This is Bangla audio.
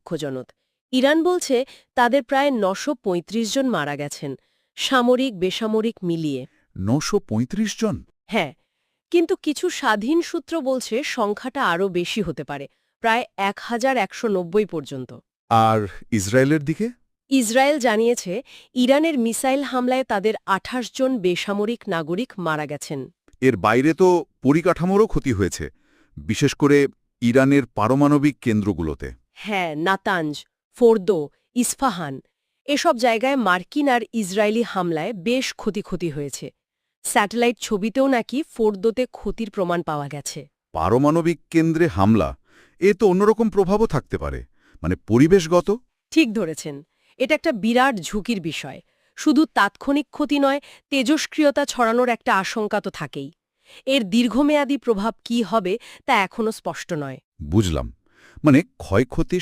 দুঃখজনক। ইরান বলছে তাদের প্রায় ৯৩৫ জন মারা গেছেন, সামরিক বেসামরিক মিলিয়ে। ৯৩৫ জন? হ্যাঁ, কিন্তু কিছু স্বাধীন সূত্র বলছে সংখ্যাটা আরও বেশি হতে পারে, প্রায় ১,১৯০ পর্যন্ত। আর ইসরায়েলের দিকে? ইসরায়েল জানিয়েছে ইরানের মিসাইল হামলায় তাদের ২৮ জন বেসামরিক নাগরিক মারা গেছেন। এর বাইরে তো পরিকাঠামোরও ক্ষতি হয়েছে, বিশেষ করে ইরানের পারমাণবিক কেন্দ্রগুলোতে। হ্যাঁ, নাতাঞ্জ, ফোর্দো, ইস্ফাহান এসব জায়গায় মার্কিন আর ইসরায়েলি হামলায় বেশ ক্ষতি হয়েছে। স্যাটেলাইট ছবিতেও নাকি ফোর্দোতে ক্ষতির প্রমাণ পাওয়া গেছে। পারমাণবিক কেন্দ্রে হামলা, এ তো অন্যরকম প্রভাবও থাকতে পারে, মানে পরিবেশগত। ঠিক ধরেছেন, এটা একটা বিরাট ঝুঁকির বিষয়। শুধু তাৎক্ষণিক ক্ষতি নয়, তেজস্ক্রিয়তা ছড়ানোর একটা আশঙ্কা তো থাকেই। এর দীর্ঘমেয়াদী প্রভাব কী হবে তা এখনও স্পষ্ট নয়। বুঝলাম, মানে ক্ষয়ক্ষতি